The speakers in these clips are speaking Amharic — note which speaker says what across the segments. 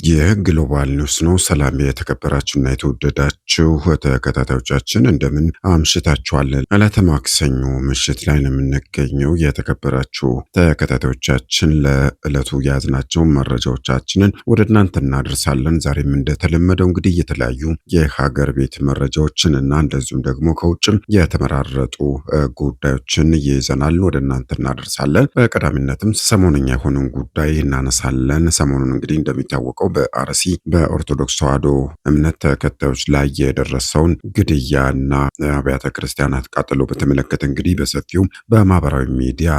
Speaker 1: ይህ ግሎባል ኒውስ ነው። ሰላም የተከበራችሁና የተወደዳችሁ ተከታታዮቻችን እንደምን አምሽታችኋል? ዕለተ ማክሰኞ ምሽት ላይ ነው የምንገኘው። የተከበራችሁ ተከታታዮቻችን ለዕለቱ የያዝናቸው መረጃዎቻችንን ወደ እናንተ እናደርሳለን። ዛሬም እንደተለመደው እንግዲህ የተለያዩ የሀገር ቤት መረጃዎችን እና እንደዚሁም ደግሞ ከውጭም የተመራረጡ ጉዳዮችን ይዘናል፣ ወደ እናንተ እናደርሳለን። በቀዳሚነትም ሰሞነኛ የሆነውን ጉዳይ እናነሳለን። ሰሞኑን እንግዲህ እንደሚታወቀው በአርሲ በኦርቶዶክስ ተዋሕዶ እምነት ተከታዮች ላይ የደረሰውን ግድያና አብያተ ክርስቲያናት ቃጠሎ በተመለከተ እንግዲህ በሰፊው በማህበራዊ ሚዲያ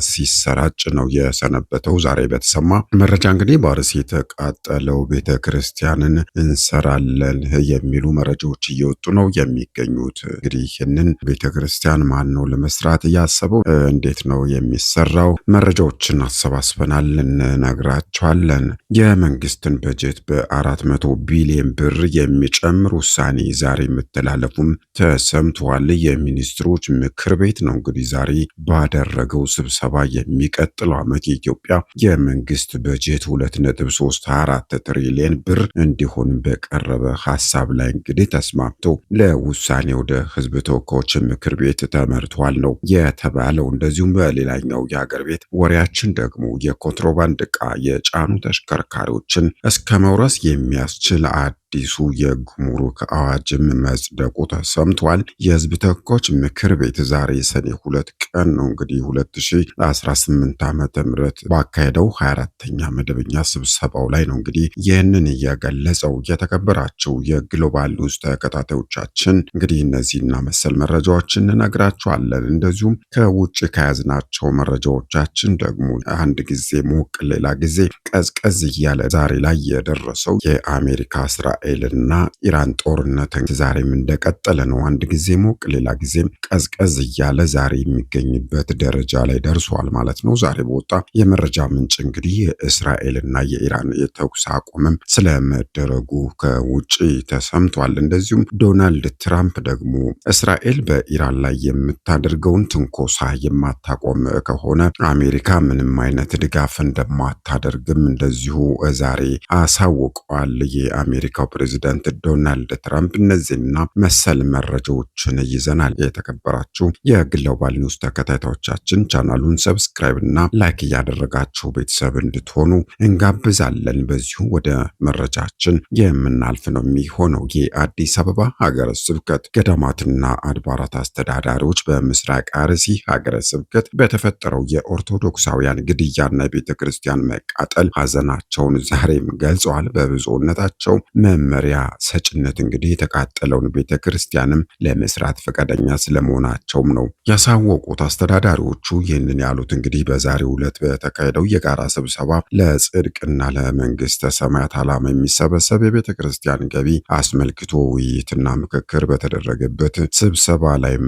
Speaker 1: ሲሰራጭ ነው የሰነበተው። ዛሬ በተሰማ መረጃ እንግዲህ በአርሲ የተቃጠለው ቤተ ክርስቲያንን እንሰራለን የሚሉ መረጃዎች እየወጡ ነው የሚገኙት። እንግዲህ ይህንን ቤተ ክርስቲያን ማን ነው ለመስራት ያሰበው? እንዴት ነው የሚሰራው? መረጃዎችን አሰባስበናል፣ እንነግራቸዋለን። የመንግስትን በጀት በ400 ቢሊዮን ብር የሚጨምር ውሳኔ ዛሬ መተላለፉም ተሰምቷል። የሚኒስትሮች ምክር ቤት ነው እንግዲህ ዛሬ ባደረገው ስብሰባ የሚቀጥለው ዓመት የኢትዮጵያ የመንግስት በጀት 2.34 ትሪሊዮን ብር እንዲሆን በቀረበ ሀሳብ ላይ እንግዲህ ተስማምቶ ለውሳኔ ወደ ህዝብ ተወካዮች ምክር ቤት ተመርቷል ነው የተባለው። እንደዚሁም በሌላኛው የሀገር ቤት ወሬያችን ደግሞ የኮንትሮባንድ ዕቃ የጫኑ ተሽከርካሪዎችን እስከ መውረስ የሚያስችል አዲሱ የጉምሩክ አዋጅም መጽደቁ ተሰምቷል። የህዝብ ተወካዮች ምክር ቤት ዛሬ ሰኔ 2 ቀን ነው እንግዲህ 2018 ዓመተ ምህረት ባካሄደው 24ኛ መደበኛ ስብሰባው ላይ ነው እንግዲህ ይህንን እየገለጸው። የተከበራቸው የግሎባል ኒውስ ተከታታዮቻችን እንግዲህ እነዚህና መሰል መረጃዎችን እንነግራችኋለን። እንደዚሁም ከውጭ ከያዝናቸው መረጃዎቻችን ደግሞ አንድ ጊዜ ሞቅ ሌላ ጊዜ ቀዝቀዝ እያለ ዛሬ ላይ የደረሰው የአሜሪካ እስራኤልና ኢራን ጦርነት ዛሬም እንደቀጠለ ነው። አንድ ጊዜ ሞቅ ሌላ ጊዜም ቀዝቀዝ እያለ ዛሬ የሚገኝበት ደረጃ ላይ ደርሷል ማለት ነው። ዛሬ በወጣ የመረጃ ምንጭ እንግዲህ የእስራኤልና የኢራን የተኩስ አቁምም ስለመደረጉ ከውጭ ተሰምቷል። እንደዚሁም ዶናልድ ትራምፕ ደግሞ እስራኤል በኢራን ላይ የምታደርገውን ትንኮሳ የማታቆም ከሆነ አሜሪካ ምንም አይነት ድጋፍ እንደማታደርግም እንደዚሁ ዛሬ አሳውቀዋል። የአሜሪካው ፕሬዝዳንት ዶናልድ ትራምፕ እነዚህና መሰል መረጃዎችን ይዘናል። የተከበራችሁ የግሎባል ኒውስ ተከታታዮቻችን ቻናሉን ሰብስክራይብ እና ላይክ እያደረጋችሁ ቤተሰብ እንድትሆኑ እንጋብዛለን። በዚሁ ወደ መረጃችን የምናልፍ ነው የሚሆነው። የአዲስ አበባ ሀገረ ስብከት ገዳማትና አድባራት አስተዳዳሪዎች በምስራቅ አርሲ ሀገረ ስብከት በተፈጠረው የኦርቶዶክሳውያን ግድያና የቤተ ክርስቲያን መቃጠል ሀዘናቸውን ዛሬም ገልጸዋል። በብፁዕነታቸው መመሪያ ሰጭነት እንግዲህ የተቃጠለውን ቤተ ክርስቲያንም ለመስራት ፈቃደኛ ስለመሆናቸውም ነው ያሳወቁት። አስተዳዳሪዎቹ ይህንን ያሉት እንግዲህ በዛሬው ዕለት በተካሄደው የጋራ ስብሰባ ለጽድቅና ለመንግስተ ሰማያት ዓላማ የሚሰበሰብ የቤተ ክርስቲያን ገቢ አስመልክቶ ውይይትና ምክክር በተደረገበት ስብሰባ ላይም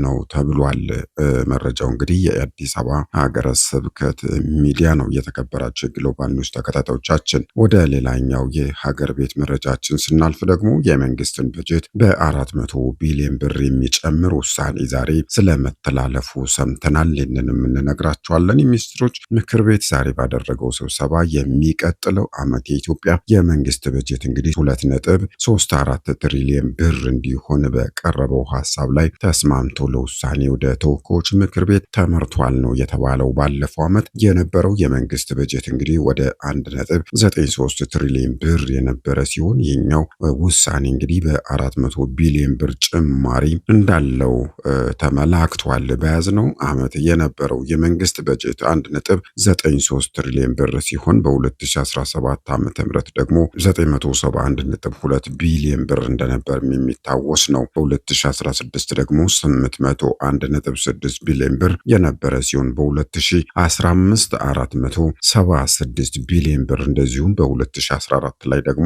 Speaker 1: ነው ተብሏል። መረጃው እንግዲህ የአዲስ አበባ ሀገረ ስብከት ሚዲያ ነው። የተከበራቸው የግሎባል ኒውስ ተከታታዮቻችን ወደ ሌላኛው የሀገር ቤት መረጃችን ስናልፍ ደግሞ የመንግስትን በጀት በ400 ቢሊዮን ብር የሚጨምር ውሳኔ ዛሬ ስለመተላለፉ ሰምተናል። ይህንንም እንነግራችኋለን። የሚኒስትሮች ምክር ቤት ዛሬ ባደረገው ስብሰባ የሚቀጥለው ዓመት የኢትዮጵያ የመንግስት በጀት እንግዲህ 2.34 ትሪሊዮን ብር እንዲሆን በቀረበው ሀሳብ ላይ ተስማምቶ ለውሳኔ ወደ ተወካዮች ምክር ቤት ተመርቷል ነው የተባለው። ባለፈው ዓመት የነበረው የመንግስት በጀት እንግዲህ ወደ 1.93 ትሪሊዮን ብር የነበረ ሲሆን ይህኛው ውሳኔ እንግዲህ በ400 ቢሊዮን ብር ጭማሪ እንዳለው ተመላክቷል። በያዝነው ዓመት የነበረው የመንግስት በጀት 1.93 ትሪሊዮን ብር ሲሆን በ2017 ዓ.ም ደግሞ 971.2 ቢሊዮን ብር እንደነበር የሚታወስ ነው። በ2016 ደግሞ 801.6 ቢሊዮን ብር የነበረ ሲሆን በ2015 476 ቢሊዮን ብር እንደዚሁም በ2014 ላይ ደግሞ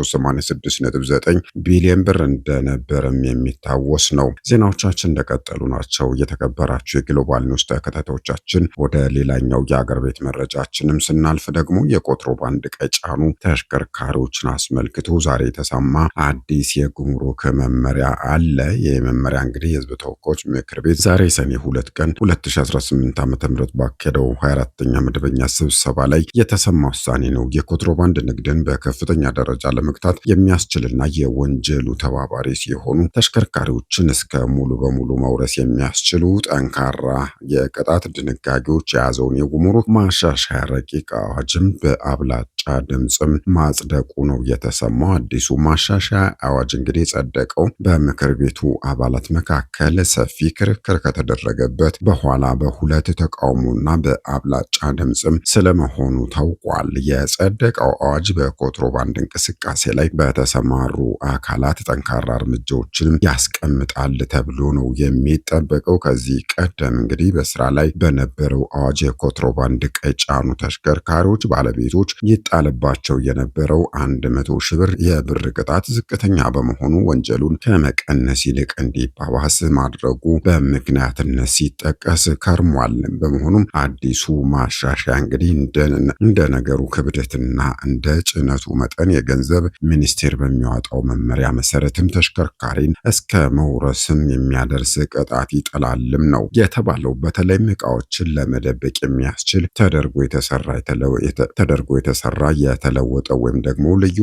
Speaker 1: 186.9 ቢሊዮን ብር እንደነበረም የሚታወስ ነው። ዜናዎቻችን እንደቀጠሉ ናቸው። የተከበራችሁ የግሎባል ኒውስ ተከታታዮቻችን ወደ ሌላኛው የአገር ቤት መረጃችንም ስናልፍ ደግሞ የኮንትሮባንድ ዕቃ የጫኑ ተሽከርካሪዎችን አስመልክቶ ዛሬ የተሰማ አዲስ የጉምሩክ መመሪያ አለ። ይህ መመሪያ እንግዲህ የህዝብ ተወካዮች ምክር ቤት ዛሬ ሰኔ 2 ቀን 2018 ዓ.ም ባካሄደው 24ኛ መደበኛ ስብሰባ ላይ የተሰማ ውሳኔ ነው። የኮንትሮባንድ ንግድን በከፍተኛ ደረጃ ለመግታት የሚያስችልና የወንጀሉ ተባባሪ ሲሆኑ ተሽከርካሪዎችን እስከ ሙሉ በሙሉ መውረስ የሚያስችሉ ጠንካራ የቅጣት ድንጋጌዎች የያዘውን የጉምሩክ ማሻሻያ ረቂቅ አዋጅም በአብላጫ ድምፅም ማጽደቁ ነው የተሰማው። አዲሱ ማሻሻያ አዋጅ እንግዲህ የጸደቀው በምክር ቤቱ አባላት መካከል ሰፊ ክርክር ከተደረገበት በኋላ በሁለት ተቃውሞና በአብላጫ ድምፅም ስለመሆኑ ታውቋል። የጸደቀው አዋጅ በኮንትሮባንድ እንቅስቃሴ ላይ በተሰማሩ አካላት ጠንካራ እርምጃዎችን ያስቀምጣል ተብሎ ነው የሚጠበቀው። ከዚህ ቀደም እንግዲህ በስራ ላይ በነበረው አዋጅ የኮንትሮባንድ ዕቃ የጫኑ ተሽከርካሪዎች ባለቤቶች ይጣልባቸው የነበረው 100 ሺህ ብር የብር ቅጣት ዝቅተኛ በመሆኑ ወንጀሉን ከመቀነስ ይልቅ እንዲባባስ ማድረጉ በምክንያትነት ሲጠቀስ ከርሟል። በመሆኑም አዲሱ ማሻሻያ እንግዲህ እንደ ነገሩ ክብደትና እንደ ጭነቱ መጠን የገንዘብ ሚኒስቴር በሚያወጣው መመሪያ መሰረትም ተሽከርካሪን እስከ መውረስም የሚያደርስ ቅጣት ይጥላልም ነው የተባለው። በተለይም ዕቃዎችን ለመደበቅ የሚያስችል ተደርጎ የተሰራ የተለወጠ ወይም ደግሞ ልዩ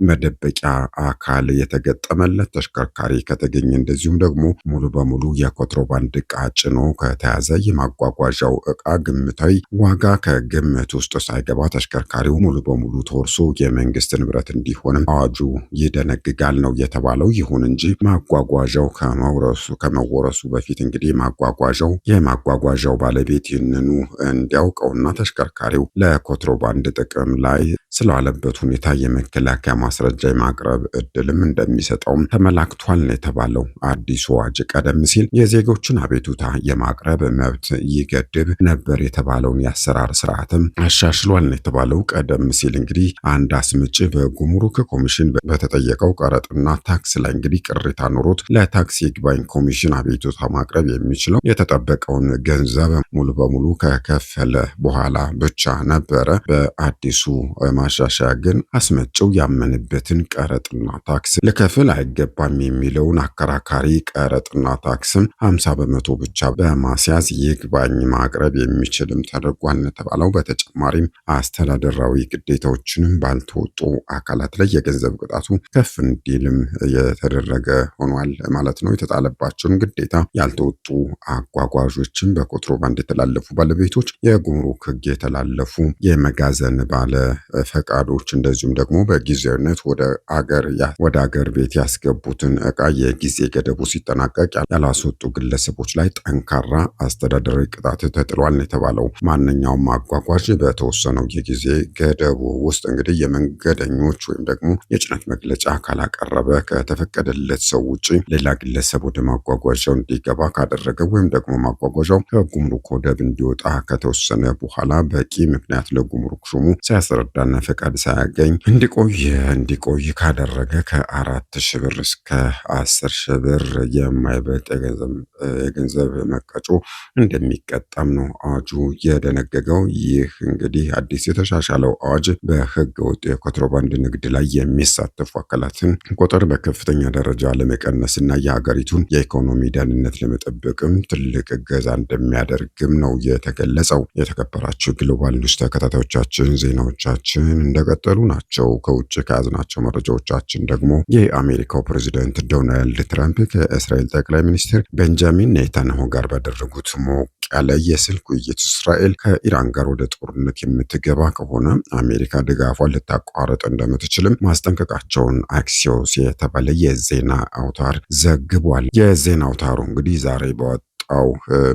Speaker 1: መደበቂያ አካል የተገጠመለት ተሽከርካሪ ከተገኘ እንደዚሁም ደግሞ ሙሉ በሙሉ የኮንትሮባንድ ዕቃ ጭኖ ከተያዘ የማጓጓዣው ዕቃ ግምታዊ ዋጋ ከግምት ውስጥ ሳይገባ ተሽከርካሪው ሙሉ በሙሉ ተወርሶ የመንግስት ንብረት እንዲሆንም አዋጁ ይደነግጋል ነው የተባለው። ይሁን እንጂ ማጓጓዣው ከመወረሱ በፊት እንግዲህ የማጓጓዣው ባለቤት ይህንኑ እንዲያውቀውና ተሽከርካሪው ለኮንትሮባንድ ጥቅም ላይ ስለዋለበት ሁኔታ የመከላከያ ማስረጃ የማቅረብ እድልም እንደሚሰጠውም ተመላክቷል ነው የተባለው። አዲሱ አዋጅ ቀደም ሲል የዜጎችን አቤቱታ የማቅረብ መብት ይገድብ ነበር የተባለውን የአሰራር ስርዓትም አሻሽሏል ነው የተባለው። ቀደም ሲል እንግዲህ አንድ አስመጪ በጉምሩክ ኮሚሽን በተጠየቀው ቀረጥና ታክስ ላይ እንግዲህ ቅሬታ ኖሮት ለታክስ ይግባኝ ኮሚሽን አቤቱታ ማቅረብ የሚችለው የተጠበቀውን ገንዘብ ሙሉ በሙሉ ከከፈለ በኋላ ብቻ ነበረ። በአዲሱ ማሻሻያ ግን አስመጪው ያመነበትን ቀረጥና ታክስ ልከፍል አይገባም የሚለውን አከራካሪ ቀረጥና ታክስም 50 በመቶ ብቻ በማስያዝ ይግባኝ ማቅረብ የሚችልም ተደርጓል የተባለው። በተጨማሪም አስተዳደራዊ ግዴታዎችንም ባልተወጡ አካላት ላይ የገንዘብ ቅጣቱ ከፍ እንዲልም የተደረገ ሆኗል ማለት ነው። የተጣለባቸውን ግዴታ ያልተወጡ አጓጓዦችን በኮንትሮባንድ የተላለፉ ባለቤቶች፣ የጉምሩክ ሕግ የተላለፉ የመጋዘን ባለ ፈቃዶች እንደዚሁም ደግሞ በጊዜያዊነት ወደ አገር ቤት ያስገቡትን ዕቃ የጊዜ ገደቡ ሲጠናቀቅ ያላስወጡ ግለሰቦች ላይ ጠንካራ አስተዳደራዊ ቅጣት ተጥሏል ነው የተባለው። ማንኛውም አጓጓዥ በተወሰነው የጊዜ ገደቡ ውስጥ እንግዲህ የመንገደኞች ወይም ደግሞ የጭነት መግለጫ ካላቀረበ ከተፈቀደለት ሰው ውጪ ሌላ ግለሰብ ወደ ማጓጓዣው እንዲገባ ካደረገ ወይም ደግሞ ማጓጓዣው ከጉምሩክ ወደብ እንዲወጣ ከተወሰነ በኋላ በቂ ምክንያት ለጉምሩክ ሹሙ ሳያስረዳና ፈቃድ ሳያገኝ እንዲቆይ ካደረገ ከ4,000 ብር እስከ 10,000 ብር የማይበልጥ የገንዘብ መቀጮ እንደሚቀጣም ነው አዋጁ የደነገገው። ይህ እንግዲህ አዲስ የተሻሻለው አዋጅ በህገ ወጥ የኮንትሮባንድ ንግድ ላይ የሚሳተፉ አካላትን ቁጥር በከፍተኛ ደረጃ ለመቀነስና የሀገሪቱን የኢኮኖሚ ደህንነት ለመጠበቅም ትልቅ እገዛ እንደሚያደርግም ነው የተገለጸው። የተከበራችሁ ግሎባል ኒውስ ተከታታዮቻችን ዜናዎቻችን እንደቀጠሉ ናቸው። ከውጭ ከያዝናቸው መረጃዎቻችን ደግሞ የአሜሪካው ፕሬዝዳንት ዶናልድ ትራምፕ ከእስራኤል ጠቅላይ ሚኒስትር ቤንጃሚን ኔታንያሁ ጋር ባደረጉት ሞቅ ያለ የስልክ ውይይት እስራኤል ከኢራን ጋር ወደ ጦርነት የምትገባ ከሆነ አሜሪካ ድጋፏን ልታቋርጥ እንደምትችልም ማስጠንቀቃቸውን አክሲዮስ የተባለ የዜና አውታር ዘግቧል። የዜና አውታሩ እንግዲህ ዛሬ በወጣው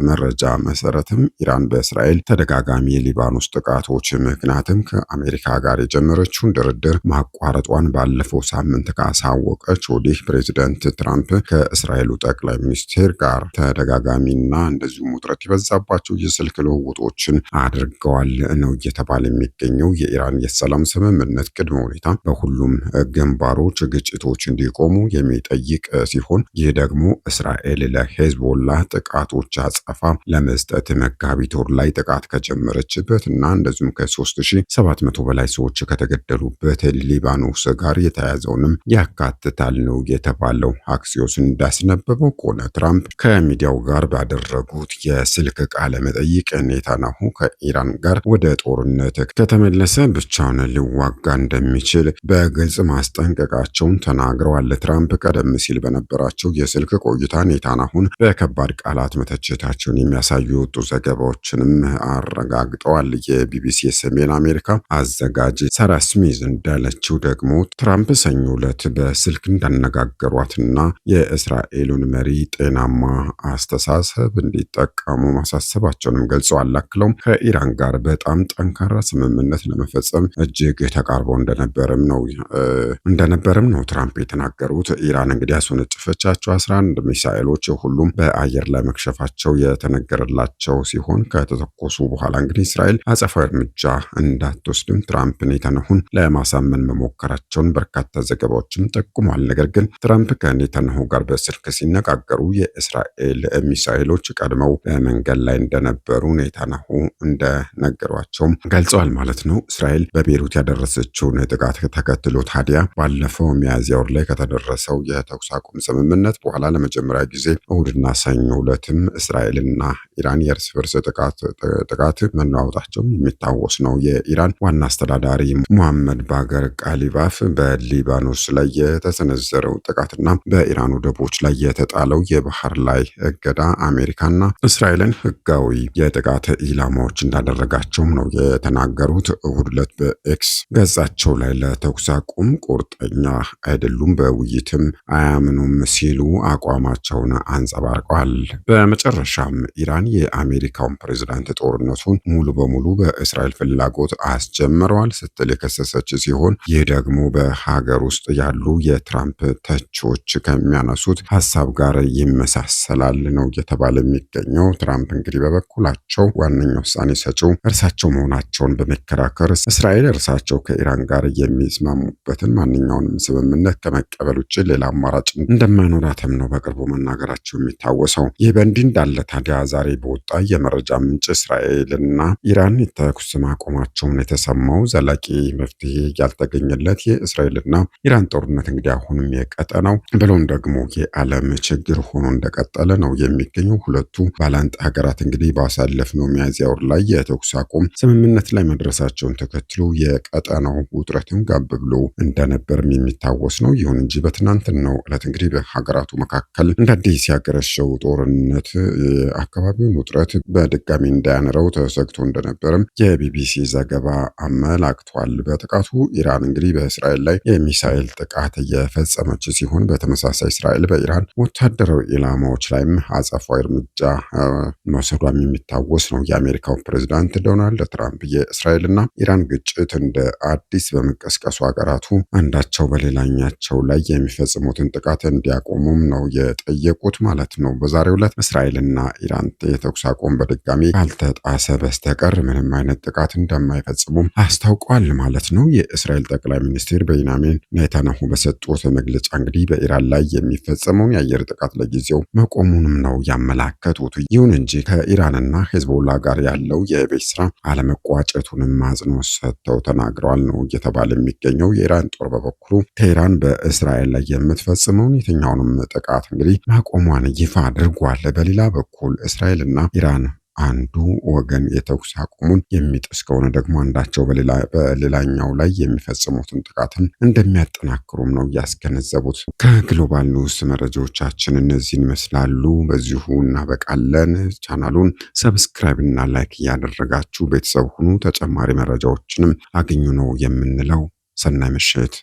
Speaker 1: መረጃ መሰረትም ኢራን በእስራኤል ተደጋጋሚ የሊባኖስ ጥቃቶች ምክንያትም ከአሜሪካ ጋር የጀመረችውን ድርድር ማቋረጧን ባለፈው ሳምንት ካሳወቀች ወዲህ ፕሬዚደንት ትራምፕ ከእስራኤሉ ጠቅላይ ሚኒስትር ጋር ተደጋጋሚና እንደዚሁም ውጥረት የበዛባቸው የስልክ ልውውጦችን አድርገዋል ነው እየተባለ የሚገኘው። የኢራን የሰላም ስምምነት ቅድመ ሁኔታ በሁሉም ግንባሮች ግጭቶች እንዲቆሙ የሚጠይቅ ሲሆን ይህ ደግሞ እስራኤል ለሄዝቦላ ጥቃቶች አጸፋ ለመስጠት መጋቢት ወር ላይ ጥቃት ከጀመረችበት እና እንደዚሁም ከ3700 በላይ ሰዎች ከተገደሉበት ሊባኖስ ጋር የተያያዘውንም ያካትታል ነው የተባለው። አክሲዮስ እንዳስነበበው ከሆነ ትራምፕ ከሚዲያው ጋር ባደረጉት የስልክ ቃለ መጠይቅ ኔታንያሁ ከኢራን ጋር ወደ ጦርነት ከተመለሰ ብቻውን ሊዋጋ እንደሚችል በግልጽ ማስጠንቀቃቸውን ተናግረዋል። ትራምፕ ቀደም ሲል በነበራቸው የስልክ ቆይታ ኔታንያሁን በከባድ ቃላት መተቸታቸውን የሚያሳዩ የወጡ ዘገባዎችንም አረጋግጠዋል። የቢቢሲ የሰሜን አሜሪካ አዘጋጅ ሳራ ስሚዝ እንዳለችው ደግሞ ትራምፕ ሰኞ ዕለት በስልክ እንዳነጋገሯትና የእስራኤሉን መሪ ጤናማ አስተሳሰብ እንዲጠቀሙ ማሳሰባቸውንም ገልጸዋል። አክለውም ከኢራን ጋር በጣም ጠንካራ ስምምነት ለመፈጸም እጅግ ተቃርበው እንደነበረም ነው ትራምፕ የተናገሩት። ኢራን እንግዲህ ያስወነጨፈቻቸው 11 ሚሳኤሎች ሁሉም በአየር ላይ መክሸፋቸው የተነገረላቸው ሲሆን ከተተኮሱ በኋላ እንግዲህ እስራኤል አጸፋዊ እርምጃ እንዳትወስድም ትራምፕ ኔታንያሁን ለማሳመን መሞከራቸውን በርካታ ዘገባዎችም ጠቁሟል። ነገር ግን ትራምፕ ከኔታንያሁ ጋር በስልክ ሲነጋገሩ የእስራኤል ሚሳኤሎች ቀድመው በመንገድ ላይ እንደነበሩ ኔታንያሁ እንደነገሯቸውም ገልጸዋል ማለት ነው። እስራኤል በቤሩት ያደረሰችውን ጥቃት ተከትሎ ታዲያ ባለፈው ሚያዝያ ወር ላይ ከተደረሰው የተኩስ አቁም ስምምነት በኋላ ለመጀመሪያ ጊዜ እሁድና ሰኞ ዕለትም እስራኤልና ኢራን የእርስ በርስ ጥቃት መለዋወጣቸውም የሚታወስ ነው። የኢራን ዋና አስተዳዳሪ ሙሐመድ ባገር ቃሊባፍ በሊባኖስ ላይ የተሰነዘረው ጥቃትና በኢራን ወደቦች ላይ የተጣለው የባህር ላይ እገዳ አሜሪካና እስራኤልን ህጋዊ የጥቃት ኢላማዎች እንዳደረጋቸውም ነው የተናገሩት። እሁድ ዕለት በኤክስ ገጻቸው ላይ ለተኩስ አቁም ቁርጠኛ አይደሉም፣ በውይይትም አያምኑም ሲሉ አቋማቸውን አንጸባርቀዋል። በመጨረሻም ኢራን የአሜሪካውን ፕሬዝዳንት ጦርነቱን ሙሉ በሙሉ በእስራኤል ፍላጎት አስጀምረዋል ስትል የከሰሰች ሲሆን ይህ ደግሞ በሀገር ውስጥ ያሉ የትራምፕ ተቺዎች ከሚያነሱት ሀሳብ ጋር ይመሳሰላል ነው እየተባለ የሚገኘው። ትራምፕ እንግዲህ በበኩላቸው ዋነኛ ውሳኔ ሰጪው እርሳቸው መሆናቸውን በመከራከር እስራኤል እርሳቸው ከኢራን ጋር የሚስማሙበትን ማንኛውንም ስምምነት ከመቀበል ውጭ ሌላ አማራጭ እንደማይኖራትም ነው በቅርቡ መናገራቸው የሚታወሰው። ይህ በእንዲህ እንዳለ ታዲያ ዛሬ በወጣ የመረጃ ምንጭ እስራኤልና ኢራን የተኩስ ማቆማቸውን የተሰማው ዘላቂ መፍትሄ ያልተገኘለት የእስራኤልና ኢራን ጦርነት እንግዲህ አሁንም የቀጠናው ብሎም ደግሞ የዓለም ችግር ሆኖ እንደቀጠለ ነው የሚገኘው። ሁለቱ ባላንጣ ሀገራት እንግዲህ ባሳለፍነው ሚያዝያ ወር ላይ የተኩስ አቁም ስምምነት ላይ መድረሳቸውን ተከትሎ የቀጠናው ውጥረትም ጋብ ብሎ እንደነበርም የሚታወስ ነው። ይሁን እንጂ በትናንትናው ዕለት እንግዲህ በሀገራቱ መካከል እንደ አዲስ ያገረሸው ጦርነት የአካባቢውን ውጥረት በድጋሚ እንዳያንረው ተሰግቶ እንደነበርም የቢቢሲ ዘገባ አመላክቷል። በጥቃቱ ኢራን እንግዲህ በእስራኤል ላይ የሚሳኤል ጥቃት እየፈጸመች ሲሆን በተመሳሳይ እስራኤል በኢራን ወታደራዊ ኢላማዎች ላይም አጸፋዊ እርምጃ መውሰዷም የሚታወስ ነው። የአሜሪካው ፕሬዝዳንት ዶናልድ ትራምፕ የእስራኤልና ኢራን ግጭት እንደ አዲስ በመቀስቀሱ ሀገራቱ አንዳቸው በሌላኛቸው ላይ የሚፈጽሙትን ጥቃት እንዲያቆሙም ነው የጠየቁት ማለት ነው። በዛሬው ዕለት እስራኤልና ኢራን የተኩስ አቁም በድጋሚ ካልተጣሰ በስተቀር ምንም አይነት ጥቃት እንደማይፈጽሙም አስታውቋል ማለት ነው። የእስራኤል ጠቅላይ ሚኒስትር ቤንያሚን ኔታንያሁ በሰጡት መግለጫ እንግዲህ በኢራን ላይ የሚፈጸመውን የአየር ጥቃት ለጊዜው መቆሙንም ነው ያመላከቱት። ይሁን እንጂ ከኢራንና ሄዝቦላ ጋር ያለው የቤት ስራ አለመቋጨቱንም አጽንኦት ሰጥተው ተናግረዋል ነው እየተባለ የሚገኘው። የኢራን ጦር በበኩሉ ከኢራን በእስራኤል ላይ የምትፈጽመውን የትኛውንም ጥቃት እንግዲህ ማቆሟን ይፋ አድርጓል። በሌላ በኩል እስራኤልና ኢራን አንዱ ወገን የተኩስ አቁሙን የሚጥስ ከሆነ ደግሞ አንዳቸው በሌላኛው ላይ የሚፈጽሙትን ጥቃትን እንደሚያጠናክሩም ነው ያስገነዘቡት። ከግሎባል ኒውስ መረጃዎቻችን እነዚህን ይመስላሉ። በዚሁ እናበቃለን። ቻናሉን ሰብስክራይብ እና ላይክ እያደረጋችሁ ቤተሰብ ሁኑ። ተጨማሪ መረጃዎችንም አግኙ ነው የምንለው። ሰናይ ምሽት።